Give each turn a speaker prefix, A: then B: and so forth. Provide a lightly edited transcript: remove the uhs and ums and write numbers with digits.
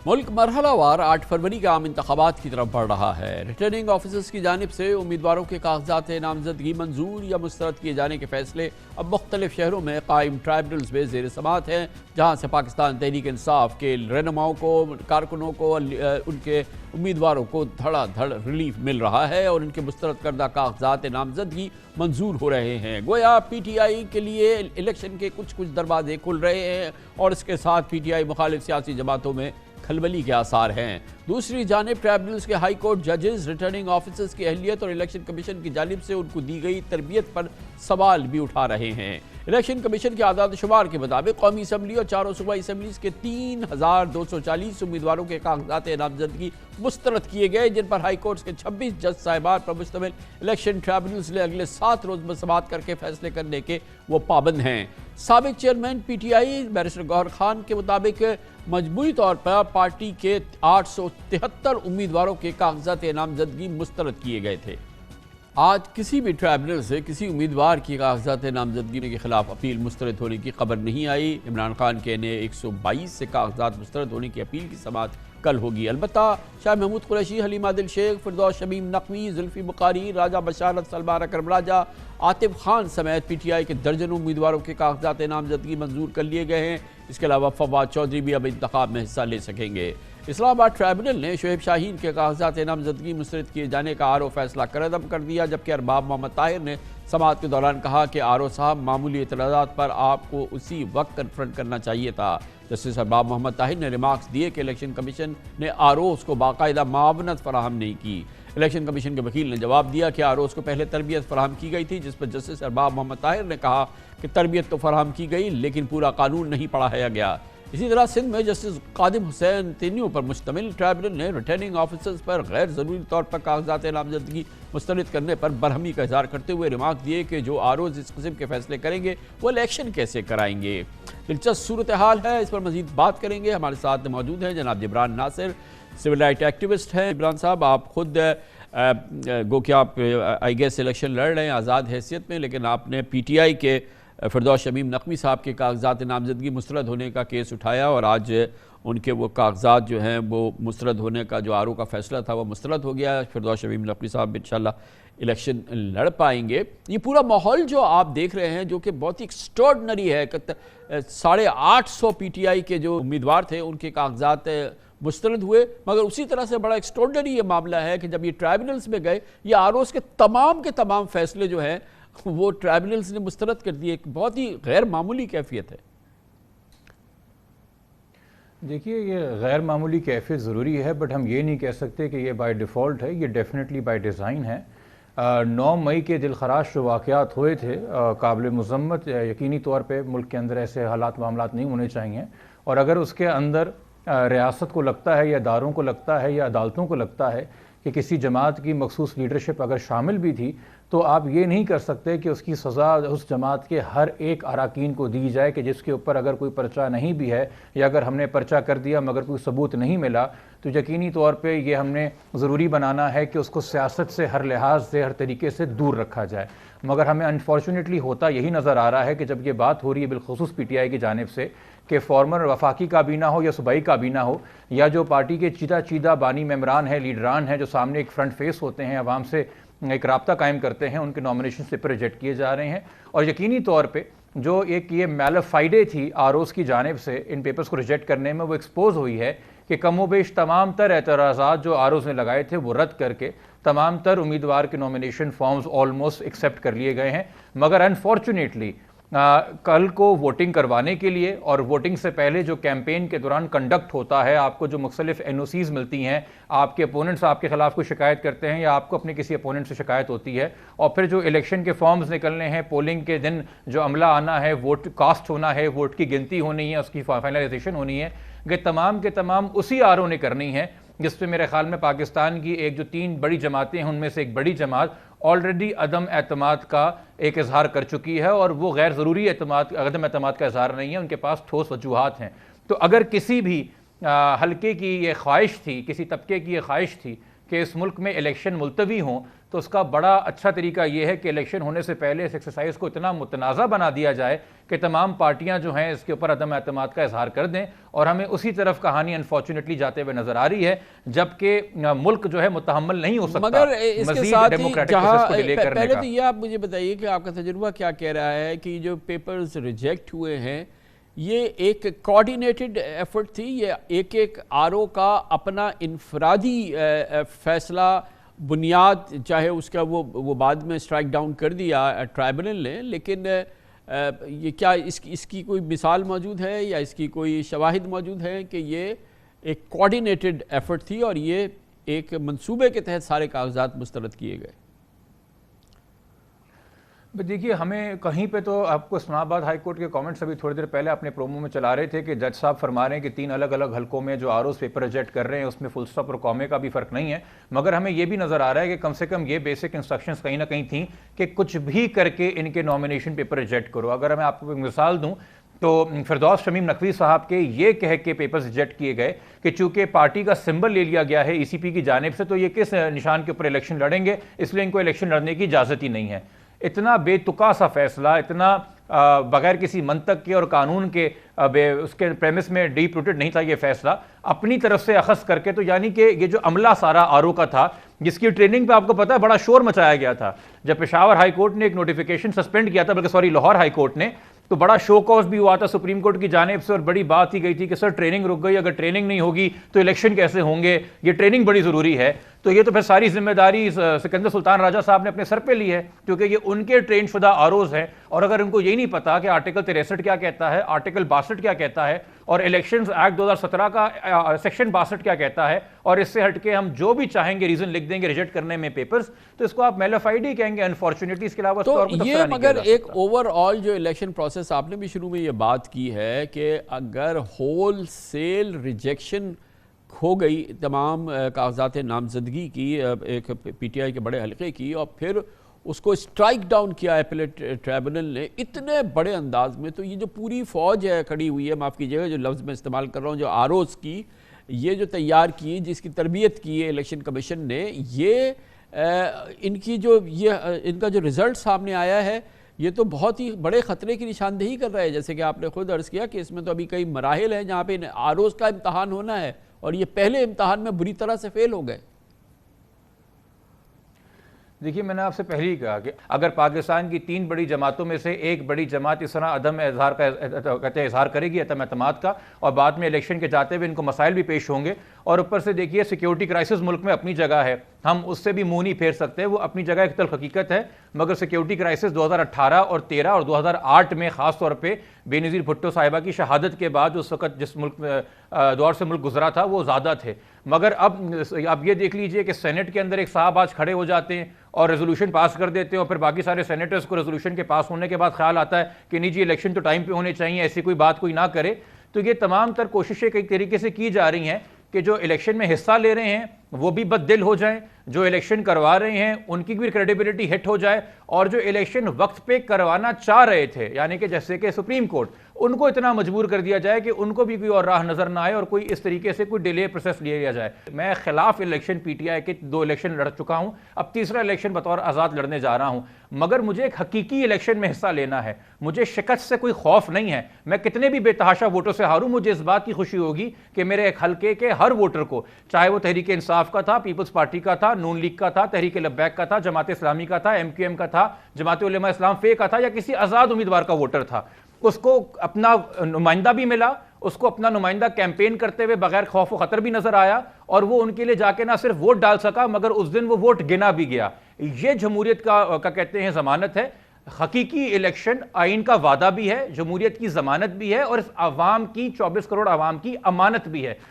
A: ملک مرحلہ وار 8 فروری کے عام انتخابات کی طرف بڑھ رہا ہے۔ ریٹرننگ آفیسرز کی جانب سے امیدواروں کے کاغذات نامزدگی منظور یا مسترد کیے جانے کے فیصلے اب مختلف شہروں میں قائم ٹرائبونلز میں زیر سماعت ہیں، جہاں سے پاکستان تحریک انصاف کے رہنماؤں کو، کارکنوں کو، ان کے امیدواروں کو دھڑا دھڑ ریلیف مل رہا ہے اور ان کے مسترد کردہ کاغذات نامزدگی منظور ہو رہے ہیں۔ گویا پی ٹی آئی کے لیے الیکشن کے کچھ دروازے کھل رہے ہیں اور اس کے ساتھ پی ٹی آئی مخالف سیاسی جماعتوں میں کھلبلی کے آثار ہیں۔ دوسری جانب ٹرائبونلز کے ہائی کورٹ ججز ریٹرننگ آفیسرز کی اہلیت اور الیکشن کمیشن کی جانب سے ان کو دی گئی تربیت پر سوال بھی اٹھا رہے ہیں۔ الیکشن کمیشن کے اعداد و شمار کے مطابق قومی اسمبلی اور چاروں صوبائی اسمبلیز کے 3240 امیدواروں کے کاغذات نامزدگی مسترد کیے گئے، جن پر ہائی کورٹس کے 26 جج صاحبان پر مشتمل الیکشن ٹرائبونلز نے اگلے 7 روز میں سماعت کر کے فیصلے کرنے کے وہ پابند ہیں۔ سابق chairman P T I barrister Gohar Khan کے مطابق مجموعی طور پر پارٹی کے 873 امیدواروں کے کاغذات نامزدگی مسترد کیے گئے تھے۔ آج کسی بھی ٹرائبونل سے کسی امیدوار کی کاغذات نامزدگی کے خلاف اپیل مسترد ہونے کی خبر نہیں آئی۔ عمران خان کے نے 122 سے کاغذات مسترد ہونے کی اپیل کی سماعت کل ہوگی۔ البتہ شاہ محمود قریشی، حلیم عادل شیخ، فردوس شمیم نقوی، زلفی بخاری، راجہ بشارت، سلمان اکرم راجہ، عاطف خان سمیت پی ٹی آئی کے درجنوں امیدواروں کے کاغذات نامزدگی منظور کر لیے گئے ہیں۔ اس کے علاوہ فواد چودھری بھی اب انتخاب میں حصہ لے سکیں گے۔ اسلام آباد ٹرائبونل نے شعیب شاہین کے کاغذات نامزدگی مسترد کیے جانے کا آر او فیصلہ کردم کر دیا، جبکہ ارباب محمد طاہر نے سماعت کے دوران کہا کہ آر او صاحب معمولی اعتراضات پر آپ کو اسی وقت کنفرنٹ کرنا چاہیے تھا۔ جسٹس ارباب محمد طاہر نے ریمارکس دیے کہ الیکشن کمیشن نے آر اوز کو باقاعدہ معاونت فراہم نہیں کی۔ الیکشن کمیشن کے وکیل نے جواب دیا کہ آر اوز کو پہلے تربیت فراہم کی گئی تھی، جس پر جسٹس ارباب محمد طاہر نے کہا کہ تربیت تو فراہم کی گئی لیکن پورا قانون نہیں پڑھایا گیا۔ اسی طرح سندھ میں جسٹس قادم حسین تینیوں پر مشتمل ٹرائبونل نے ریٹرننگ آفیسرز پر غیر ضروری طور پر کاغذات نامزدگی مسترد کرنے پر برہمی کا اظہار کرتے ہوئے ریمارک دیے کہ جو آر اوز اس قسم کے فیصلے کریں گے وہ الیکشن کیسے کرائیں گے۔ دلچسپ صورتحال ہے، اس پر مزید بات کریں گے۔ ہمارے ساتھ موجود ہیں جناب جبران ناصر، سول رائٹ ایکٹیوسٹ ہیں۔ جبران صاحب، آپ خود گو کہ آپ آئی گیس الیکشن لڑ رہے ہیں آزاد حیثیت میں، لیکن آپ نے پی ٹی آئی کے فردوس شمیم نقوی صاحب کے کاغذات نامزدگی مسترد ہونے کا کیس اٹھایا اور آج ان کے وہ کاغذات جو ہیں وہ مسترد ہونے کا جو آر او کا فیصلہ تھا وہ مسترد ہو گیا۔ فردوس شمیم نقوی صاحب انشاءاللہ الیکشن لڑ پائیں گے۔ یہ پورا ماحول جو آپ دیکھ رہے ہیں جو کہ بہت ہی ایکسٹراڈنری ہے، 850 پی ٹی آئی کے جو امیدوار تھے ان کے کاغذات مسترد ہوئے، مگر اسی طرح سے بڑا ایکسٹراڈنری یہ معاملہ ہے کہ جب یہ ٹرائبونلز میں گئے یہ آر اوز کے تمام فیصلے جو ہیں وہ ٹرائبونلز نے مسترد کر دیے۔ ایک بہت ہی غیر معمولی کیفیت ہے۔
B: دیکھیے، یہ غیر معمولی کیفیت ضروری ہے، بٹ ہم یہ نہیں کہہ سکتے کہ یہ بائی ڈیفالٹ ہے، یہ ڈیفینیٹلی بائی ڈیزائن ہے۔ 9 مئی کے دلخراش جو واقعات ہوئے تھے قابل مذمت، یقینی طور پہ ملک کے اندر ایسے حالات معاملات نہیں ہونے چاہیے، اور اگر اس کے اندر ریاست کو لگتا ہے یا اداروں کو لگتا ہے یا عدالتوں کو لگتا ہے کہ کسی جماعت کی مخصوص لیڈرشپ اگر شامل بھی تھی تو آپ یہ نہیں کر سکتے کہ اس کی سزا اس جماعت کے ہر ایک اراکین کو دی جائے کہ جس کے اوپر اگر کوئی پرچہ نہیں بھی ہے یا اگر ہم نے پرچہ کر دیا مگر کوئی ثبوت نہیں ملا تو یقینی طور پہ یہ ہم نے ضروری بنانا ہے کہ اس کو سیاست سے ہر لحاظ سے ہر طریقے سے دور رکھا جائے۔ مگر ہمیں انفارچونیٹلی ہوتا یہی نظر آ رہا ہے کہ جب یہ بات ہو رہی ہے بالخصوص پی ٹی آئی کی جانب سے کہ فارمر وفاقی کابینہ ہو یا صوبائی کابینہ ہو یا جو پارٹی کے چیدہ بانی ممبران ہیں، لیڈران ہیں، جو سامنے ایک فرنٹ فیس ہوتے ہیں، عوام سے ایک رابطہ قائم کرتے ہیں، ان کے نامینیشن سے ریجیکٹ کیے جا رہے ہیں، اور یقینی طور پہ جو ایک یہ میلفائڈے تھی آر اوز کی جانب سے ان پیپرز کو ریجیکٹ کرنے میں وہ ایکسپوز ہوئی ہے کہ کم و بیش تمام تر اعتراضات جو آر اوز نے لگائے تھے وہ رد کر کے تمام تر امیدوار کے نامینیشن فارمز آلموسٹ ایکسیپٹ کر لیے گئے ہیں۔ مگر انفارچونیٹلی کل کو ووٹنگ کروانے کے لیے اور ووٹنگ سے پہلے جو کیمپین کے دوران کنڈکٹ ہوتا ہے، آپ کو جو مختلف این او سیز ملتی ہیں، آپ کے اپوننٹس آپ کے خلاف کوئی شکایت کرتے ہیں یا آپ کو اپنے کسی اپوننٹ سے شکایت ہوتی ہے، اور پھر جو الیکشن کے فارمز نکلنے ہیں، پولنگ کے دن جو عملہ آنا ہے، ووٹ کاسٹ ہونا ہے، ووٹ کی گنتی ہونی ہے، اس کی فائنلائزیشن ہونی ہے، کہ تمام کے تمام اسی آر او نے کرنی ہے، جس پہ میرے خیال میں پاکستان کی ایک جو 3 بڑی جماعتیں ہیں ان میں سے ایک بڑی جماعت آلریڈی عدم اعتماد کا ایک اظہار کر چکی ہے، اور وہ غیر ضروری عدم اعتماد کا اظہار نہیں ہے، ان کے پاس ٹھوس وجوہات ہیں۔ تو اگر کسی بھی حلقے کی یہ خواہش تھی، کسی طبقے کی یہ خواہش تھی کہ اس ملک میں الیکشن ملتوی ہوں تو اس کا بڑا اچھا طریقہ یہ ہے کہ الیکشن ہونے سے پہلے اس ایکسرسائز کو اتنا متنازع بنا دیا جائے کہ تمام پارٹیاں جو ہیں اس کے اوپر عدم اعتماد کا اظہار کر دیں، اور ہمیں اسی طرف کہانی انفارچونیٹلی جاتے ہوئے نظر آ رہی ہے، جبکہ ملک جو ہے متحمل نہیں ہو سکتا
A: مگر اس کے
B: مزید
A: ساتھ
B: ڈیموکریٹک پروسیس کو ڈیلے کرنے
A: پہلے
B: کا۔
A: تو یہ آپ مجھے بتائیے کہ آپ کا تجربہ کیا کہہ رہا ہے کہ جو پیپرز ریجیکٹ ہوئے ہیں یہ ایک کوارڈینیٹڈ ایفرٹ تھی، یہ ایک آر او کا اپنا انفرادی فیصلہ بنیاد، چاہے اس کا وہ بعد میں اسٹرائک ڈاؤن کر دیا ٹرائبونل نے، لیکن یہ کیا اس کی کوئی مثال موجود ہے یا اس کی کوئی شواہد موجود ہے کہ یہ ایک کوارڈینیٹڈ ایفرٹ تھی اور یہ ایک منصوبے کے تحت سارے کاغذات مسترد کیے گئے؟
B: دیکھیے ہمیں کہیں پہ تو آپ کو اسلام آباد ہائی کورٹ کے کامنٹس ابھی تھوڑی دیر پہلے اپنے پرومو میں چلا رہے تھے کہ جج صاحب فرما رہے ہیں کہ 3 الگ الگ حلقوں میں جو آر اوز پیپر ریجیکٹ کر رہے ہیں اس میں فل سٹاپ اور کامے کا بھی فرق نہیں ہے، مگر ہمیں یہ بھی نظر آ رہا ہے کہ کم سے کم یہ بیسک انسٹرکشنز کہیں نہ کہیں تھیں کہ کچھ بھی کر کے ان کے نامینیشن پیپر ریجیکٹ کرو۔ اگر میں آپ کو ایک مثال دوں تو فردوس شمیم نقوی صاحب کے یہ کہہ کے پیپرز ریجیکٹ کیے گئے کہ چونکہ پارٹی کا سمبل لے لیا گیا ہے ای سی پی کی جانب سے تو یہ کس نشان کے اوپر الیکشن لڑیں گے، اس لیے ان کو الیکشن لڑنے کی اجازت ہی نہیں ہے۔ اتنا بے تکا سا فیصلہ، اتنا بغیر کسی منطق کے اور قانون کے اس کے پریمس میں ڈیپ روٹڈ نہیں تھا یہ فیصلہ، اپنی طرف سے اخذ کر کے، تو یعنی کہ یہ جو عملہ سارا آر او کا تھا جس کی ٹریننگ پہ آپ کو پتا ہے بڑا شور مچایا گیا تھا، جب پشاور ہائی کورٹ نے ایک نوٹیفیکیشن سسپینڈ کیا تھا، بلکہ لاہور ہائی کورٹ نے، تو بڑا شو کوز بھی ہوا تھا سپریم کورٹ کی جانب سے اور بڑی بات کی گئی تھی کہ سر ٹریننگ رک گئی، اگر ٹریننگ نہیں ہوگی تو الیکشن کیسے ہوں گے، یہ ٹریننگ بڑی ضروری ہے۔ تو یہ تو پھر ساری ذمہ داری سکندر سلطان راجہ صاحب نے اپنے سر پہ لی ہے، کیونکہ یہ ان کے ٹرین شدہ آر اوز ہیں، اور اگر ان کو یہی نہیں پتا کہ آرٹیکل 63 کیا کہتا ہے، آرٹیکل 62 کیا کہتا ہے، اور الیکشنز ایکٹ 2017 کا سیکشن 62 کیا کہتا ہے، اور اس سے ہٹ کے ہم جو بھی چاہیں گے ریزن لکھ دیں گے ریجیکٹ کرنے میں پیپرز، تو اس کو آپ میلافائڈ ہی کہیں گے انفارچونیٹلی، اس کے علاوہ
A: تو یہ مگر ایک اوور آل جو الیکشن پروسیس آپ نے بھی شروع میں یہ بات کی ہے کہ اگر ہول سیل ریجیکشن ہو گئی تمام کاغذات نامزدگی کی ایک پی ٹی آئی کے بڑے حلقے کی، اور پھر اس کو اسٹرائک ڈاؤن کیا ایپلیٹ ٹرائبونل نے اتنے بڑے انداز میں، تو یہ جو پوری فوج ہے کھڑی ہوئی ہے، معاف کیجیے گا جو لفظ میں استعمال کر رہا ہوں، جو آر اوز کی یہ جو تیار کی، جس کی تربیت کی ہے الیکشن کمیشن نے، یہ ان کی جو ان کا جو رزلٹ سامنے آیا ہے یہ تو بہت ہی بڑے خطرے کی نشاندہی کر رہا ہے، جیسے کہ آپ نے خود عرض کیا کہ اس میں تو ابھی کئی مراحل ہیں جہاں پہ آر اوز کا امتحان ہونا ہے، اور یہ پہلے امتحان میں بری طرح سے فیل ہو گئے۔
B: دیکھیے میں نے آپ سے پہلے ہی کہا کہ اگر پاکستان کی 3 بڑی جماعتوں میں سے ایک بڑی جماعت اس طرح عدم اظہار کرے گی عدم اعتماد کا، اور بعد میں الیکشن کے جاتے ہوئے ان کو مسائل بھی پیش ہوں گے، اور اوپر سے دیکھیے سیکیورٹی کرائسس ملک میں اپنی جگہ ہے، ہم اس سے بھی منہ نہیں پھیر سکتے، وہ اپنی جگہ ایک تلخ حقیقت ہے، مگر سیکیورٹی کرائسس 2018 اور 13 اور 2008 میں خاص طور پہ بے نظیر بھٹو صاحبہ کی شہادت کے بعد اس وقت جس ملک دور سے ملک گزرا تھا وہ زیادہ تھے، مگر اب یہ دیکھ لیجئے کہ سینٹ کے اندر ایک صاحب آج کھڑے ہو جاتے ہیں اور ریزولوشن پاس کر دیتے ہیں، اور پھر باقی سارے سینیٹرز کو ریزولوشن کے پاس ہونے کے بعد خیال آتا ہے کہ نہیں جی الیکشن تو ٹائم پہ ہونے چاہیے، ایسی کوئی بات کوئی نہ کرے۔ تو یہ تمام تر کوششیں کئی طریقے سے کی جا رہی ہیں کہ جو الیکشن میں حصہ لے رہے ہیں وہ بھی بد دل ہو جائیں، جو الیکشن کروا رہے ہیں ان کی بھی کریڈیبلٹی ہٹ ہو جائے، اور جو الیکشن وقت پہ کروانا چاہ رہے تھے یعنی کہ جیسے کہ سپریم کورٹ، ان کو اتنا مجبور کر دیا جائے کہ ان کو بھی کوئی اور راہ نظر نہ آئے اور کوئی اس طریقے سے کوئی ڈیلے پروسیس لیا جائے۔ میں خلاف الیکشن پی ٹی آئی کے 2 الیکشن لڑ چکا ہوں، اب تیسرا الیکشن بطور آزاد لڑنے جا رہا ہوں، مگر مجھے ایک حقیقی الیکشن میں حصہ لینا ہے، مجھے شکست سے کوئی خوف نہیں ہے، میں کتنے بھی بے تحاشا ووٹوں سے ہاروں، مجھے اس بات کی خوشی ہوگی کہ میرے ایک حلقے کے ہر ووٹر کو، چاہے وہ تحریک انصاف کا تھا، پیپلز پارٹی کا تھا، نون لیگ کا تھا، تحریک لبیک کا تھا، جماعت اسلامی کا تھا، ایم کیو ایم کا تھا، جماعت علماء اسلام فے کا تھا، یا کسی آزاد امیدوار کا ووٹر تھا، اس کو اپنا نمائندہ بھی ملا، اس کو اپنا نمائندہ کیمپین کرتے ہوئے بغیر خوف و خطر بھی نظر آیا، اور وہ ان کے لیے جا کے نہ صرف ووٹ ڈال سکا مگر اس دن وہ ووٹ گنا بھی گیا۔ یہ جمہوریت کا کہتے ہیں ضمانت ہے، حقیقی الیکشن آئین کا وعدہ بھی ہے، جمہوریت کی ضمانت بھی ہے، اور اس عوام کی 24 کروڑ عوام کی امانت بھی ہے۔